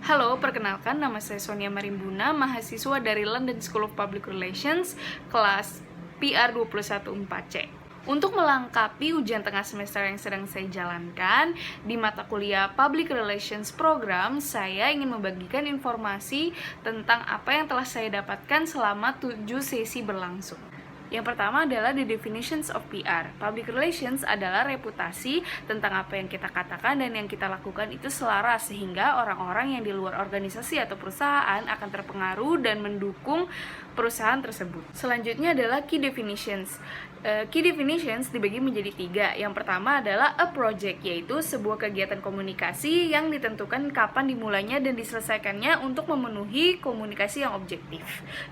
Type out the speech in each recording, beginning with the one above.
Halo, perkenalkan nama saya Sonia Marimbuna, mahasiswa dari London School of Public Relations, kelas PR 214C. Untuk melengkapi ujian tengah semester yang sedang saya jalankan, di mata kuliah Public Relations Program, saya ingin membagikan informasi tentang apa yang telah saya dapatkan selama 7 sesi berlangsung. Yang pertama adalah the definitions of PR. Public relations adalah reputasi tentang apa yang kita katakan dan yang kita lakukan itu selaras, sehingga orang-orang yang di luar organisasi atau perusahaan akan terpengaruh dan mendukung perusahaan tersebut. Selanjutnya adalah key definitions. Key definitions dibagi menjadi 3. Yang pertama adalah a project, yaitu sebuah kegiatan komunikasi yang ditentukan kapan dimulainya dan diselesaikannya untuk memenuhi komunikasi yang objektif.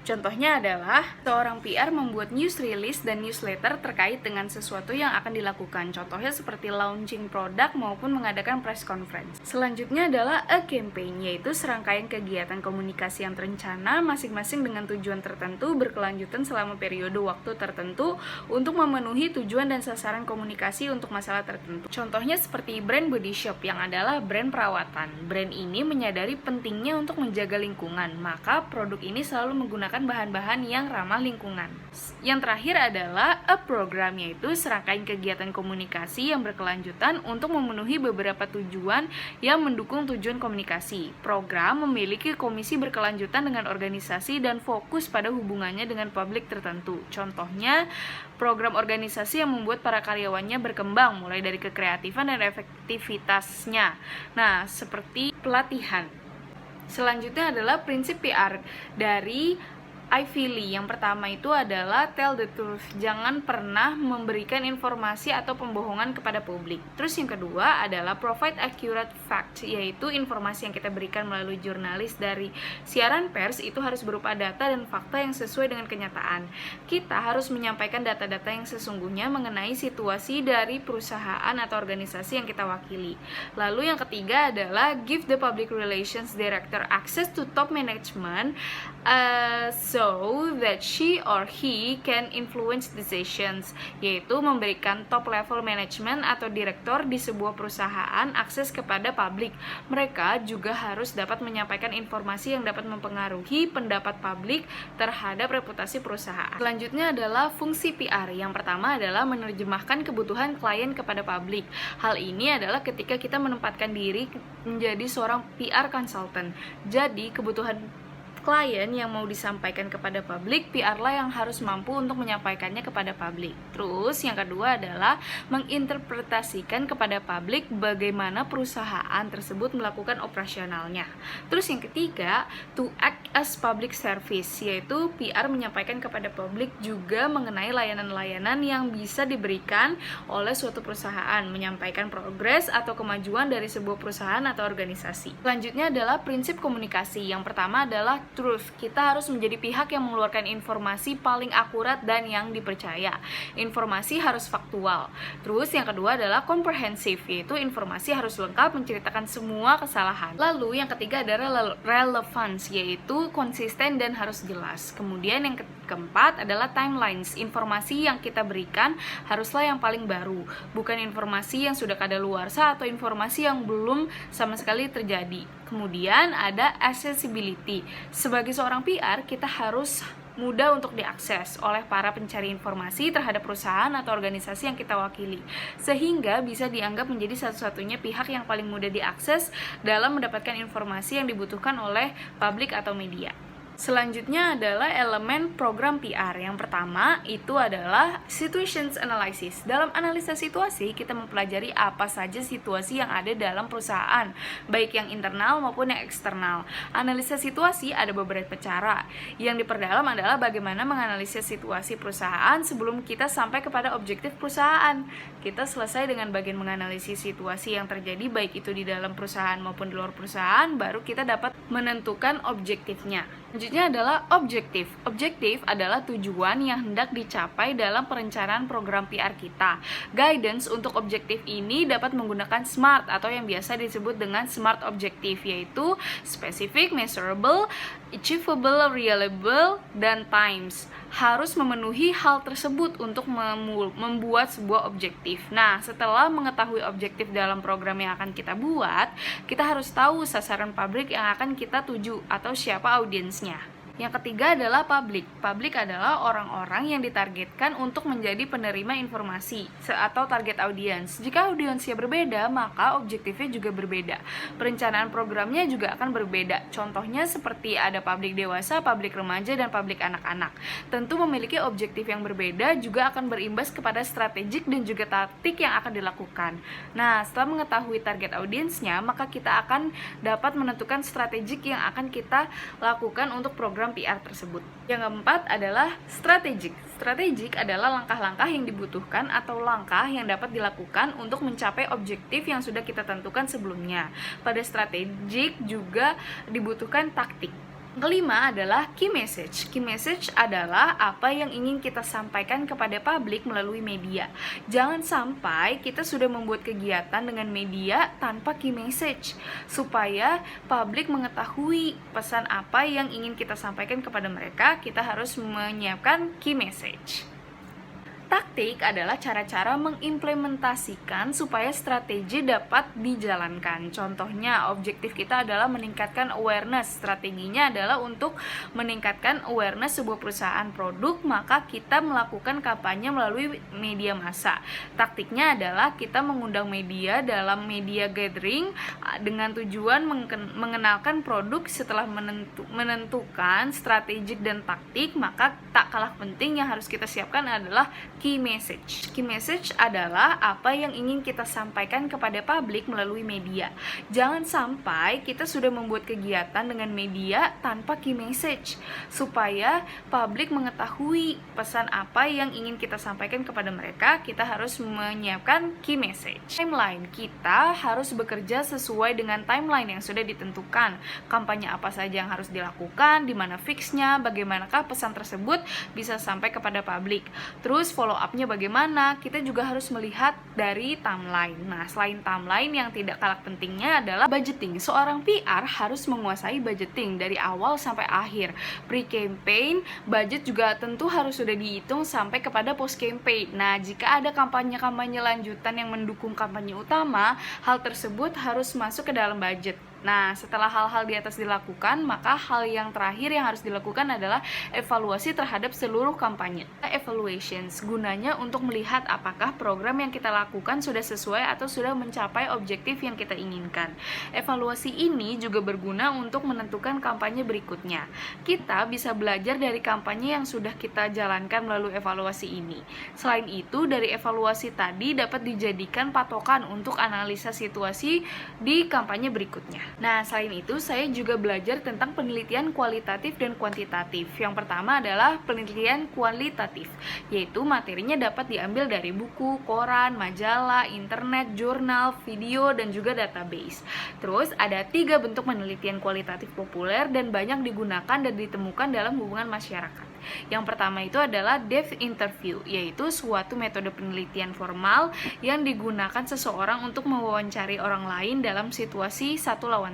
Contohnya adalah seorang PR membuat news release dan newsletter terkait dengan sesuatu yang akan dilakukan. Contohnya seperti launching produk maupun mengadakan press conference. Selanjutnya adalah a campaign, yaitu serangkaian kegiatan komunikasi yang terencana masing-masing dengan tujuan tertentu berkelanjutan selama periode waktu tertentu untuk memenuhi tujuan dan sasaran komunikasi untuk masalah tertentu. Contohnya seperti brand Body Shop yang adalah brand perawatan. Brand ini menyadari pentingnya untuk menjaga lingkungan, maka produk ini selalu menggunakan bahan-bahan yang ramah lingkungan. Yang terakhir adalah a program, yaitu serangkaian kegiatan komunikasi yang berkelanjutan untuk memenuhi beberapa tujuan yang mendukung tujuan komunikasi. Program memiliki komisi berkelanjutan dengan organisasi dan fokus pada hubungannya dengan publik tertentu. Contohnya program organisasi yang membuat para karyawannya berkembang mulai dari kekreatifan dan efektivitasnya. Nah, seperti pelatihan. Selanjutnya adalah prinsip PR dari Ivy Lee. Yang pertama itu adalah tell the truth. Jangan pernah memberikan informasi atau pembohongan kepada publik. Terus yang kedua adalah provide accurate facts, yaitu informasi yang kita berikan melalui jurnalis dari siaran pers itu harus berupa data dan fakta yang sesuai dengan kenyataan. Kita harus menyampaikan data-data yang sesungguhnya mengenai situasi dari perusahaan atau organisasi yang kita wakili. Lalu yang ketiga adalah give the public relations director access to top management so that she or he can influence decisions, yaitu memberikan top level management atau direktur di sebuah perusahaan akses kepada publik. Mereka juga harus dapat menyampaikan informasi yang dapat mempengaruhi pendapat publik terhadap reputasi perusahaan. Selanjutnya adalah fungsi PR. Yang pertama adalah menerjemahkan kebutuhan klien kepada publik. Hal ini adalah ketika kita menempatkan diri menjadi seorang PR consultant. Jadi kebutuhan klien yang mau disampaikan kepada publik, PR lah yang harus mampu untuk menyampaikannya kepada publik. Terus yang kedua adalah menginterpretasikan kepada publik bagaimana perusahaan tersebut melakukan operasionalnya. Terus yang ketiga, to act as public service, yaitu PR menyampaikan kepada publik juga mengenai layanan-layanan yang bisa diberikan oleh suatu perusahaan, menyampaikan progres atau kemajuan dari sebuah perusahaan atau organisasi. Selanjutnya adalah prinsip komunikasi. Yang pertama adalah truth. Kita harus menjadi pihak yang mengeluarkan informasi paling akurat dan yang dipercaya. Informasi harus faktual. Terus yang kedua adalah comprehensive, yaitu informasi harus lengkap menceritakan semua kesalahan. Lalu yang ketiga adalah relevance, yaitu konsisten dan harus jelas. Kemudian yang keempat adalah timelines. Informasi yang kita berikan haruslah yang paling baru, bukan informasi yang sudah kadaluarsa atau informasi yang belum sama sekali terjadi. Kemudian ada accessibility. Sebagai seorang PR, kita harus mudah untuk diakses oleh para pencari informasi terhadap perusahaan atau organisasi yang kita wakili, sehingga bisa dianggap menjadi satu-satunya pihak yang paling mudah diakses dalam mendapatkan informasi yang dibutuhkan oleh publik atau media. Selanjutnya adalah elemen program PR. Yang pertama itu adalah situations analysis. Dalam analisa situasi, kita mempelajari apa saja situasi yang ada dalam perusahaan, baik yang internal maupun yang eksternal. Analisa situasi ada beberapa cara. Yang diperdalam adalah bagaimana menganalisis situasi perusahaan sebelum kita sampai kepada objektif perusahaan. Kita selesai dengan bagian menganalisis situasi yang terjadi baik itu di dalam perusahaan maupun di luar perusahaan, baru kita dapat menentukan objektifnya. Selanjutnya adalah objektif. Objektif adalah tujuan yang hendak dicapai dalam perencanaan program PR kita. Guidance untuk objektif ini dapat menggunakan SMART atau yang biasa disebut dengan SMART objektif, yaitu specific, measurable, achievable, reliable, dan times. harus memenuhi hal tersebut untuk membuat sebuah objektif. Nah, setelah mengetahui objektif dalam program yang akan kita buat, kita harus tahu sasaran publik yang akan kita tuju atau siapa audiensnya. Yang ketiga adalah publik. Publik adalah orang-orang yang ditargetkan untuk menjadi penerima informasi atau target audiens. Jika audiensnya berbeda, maka objektifnya juga berbeda. Perencanaan programnya juga akan berbeda. Contohnya seperti ada publik dewasa, publik remaja, dan publik anak-anak. Tentu memiliki objektif yang berbeda juga akan berimbas kepada strategik dan juga taktik yang akan dilakukan. Nah, setelah mengetahui target audiensnya, maka kita akan dapat menentukan strategik yang akan kita lakukan untuk program PR tersebut. Yang keempat adalah strategik. Strategik adalah langkah-langkah yang dibutuhkan atau langkah yang dapat dilakukan untuk mencapai objektif yang sudah kita tentukan sebelumnya. Pada strategik juga dibutuhkan taktik. Kelima adalah key message. Key message adalah apa yang ingin kita sampaikan kepada publik melalui media. Jangan sampai kita sudah membuat kegiatan dengan media tanpa key message, supaya publik mengetahui pesan apa yang ingin kita sampaikan kepada mereka. Kita harus menyiapkan key message. Taktik adalah cara-cara mengimplementasikan supaya strategi dapat dijalankan. Contohnya, objektif kita adalah meningkatkan awareness. Strateginya adalah untuk meningkatkan awareness sebuah perusahaan produk, maka kita melakukan kampanye melalui media massa. Taktiknya adalah kita mengundang media dalam media gathering dengan tujuan mengenalkan produk. Setelah menentukan strategik dan taktik, maka tak kalah penting yang harus kita siapkan adalah key message. Key message adalah apa yang ingin kita sampaikan kepada publik melalui media. Jangan sampai kita sudah membuat kegiatan dengan media tanpa key message, supaya publik mengetahui pesan apa yang ingin kita sampaikan kepada mereka. Kita harus menyiapkan key message. Timeline, kita harus bekerja sesuai dengan timeline yang sudah ditentukan. Kampanye apa saja yang harus dilakukan, di mana fixnya, bagaimanakah pesan tersebut bisa sampai kepada publik. Terus follow up-nya bagaimana, kita juga harus melihat dari timeline. Nah, selain timeline, yang tidak kalah pentingnya adalah budgeting. Seorang PR harus menguasai budgeting dari awal sampai akhir. Pre-campaign, budget juga tentu harus sudah dihitung sampai kepada post-campaign. Nah, jika ada kampanye-kampanye lanjutan yang mendukung kampanye utama, hal tersebut harus masuk ke dalam budget. Nah, setelah hal-hal di atas dilakukan, maka hal yang terakhir yang harus dilakukan adalah evaluasi terhadap seluruh kampanye. Evaluations gunanya untuk melihat apakah program yang kita lakukan sudah sesuai atau sudah mencapai objektif yang kita inginkan. Evaluasi ini juga berguna untuk menentukan kampanye berikutnya. Kita bisa belajar dari kampanye yang sudah kita jalankan melalui evaluasi ini. Selain itu, dari evaluasi tadi dapat dijadikan patokan untuk analisa situasi di kampanye berikutnya. Nah, selain itu, saya juga belajar tentang penelitian kualitatif dan kuantitatif. Yang pertama adalah penelitian kualitatif, yaitu materinya dapat diambil dari buku, koran, majalah, internet, jurnal, video, dan juga database. Terus, ada 3 bentuk penelitian kualitatif populer dan banyak digunakan dan ditemukan dalam hubungan masyarakat. Yang pertama itu adalah depth interview, yaitu suatu metode penelitian formal yang digunakan seseorang untuk mewawancari orang lain dalam situasi 1-1.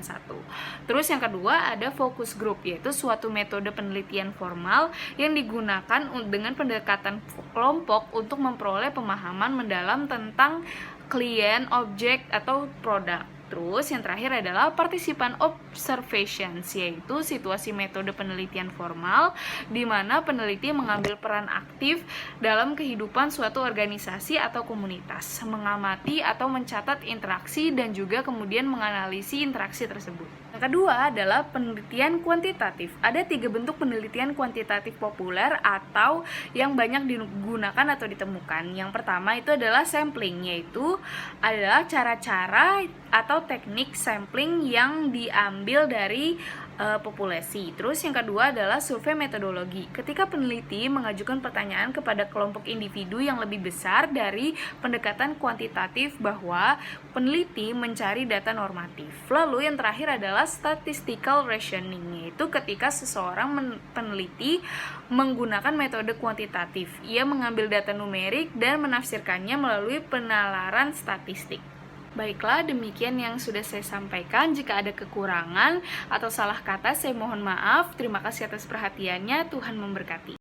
Terus yang kedua ada focus group, yaitu suatu metode penelitian formal yang digunakan dengan pendekatan kelompok untuk memperoleh pemahaman mendalam tentang klien, objek, atau produk. Terus yang terakhir adalah participant observations, yaitu situasi metode penelitian formal di mana peneliti mengambil peran aktif dalam kehidupan suatu organisasi atau komunitas, mengamati atau mencatat interaksi dan juga kemudian menganalisis interaksi tersebut. Yang kedua adalah penelitian kuantitatif. Ada 3 bentuk penelitian kuantitatif populer atau yang banyak digunakan atau ditemukan. Yang pertama itu adalah sampling, yaitu adalah cara-cara atau teknik sampling yang diambil dari populasi. Terus yang kedua adalah survei metodologi. Ketika peneliti mengajukan pertanyaan kepada kelompok individu yang lebih besar dari pendekatan kuantitatif bahwa peneliti mencari data normatif. Lalu yang terakhir adalah statistical reasoning, yaitu ketika seseorang peneliti menggunakan metode kuantitatif. Ia mengambil data numerik dan menafsirkannya melalui penalaran statistik. Baiklah, demikian yang sudah saya sampaikan. Jika ada kekurangan atau salah kata, saya mohon maaf. Terima kasih atas perhatiannya. Tuhan memberkati.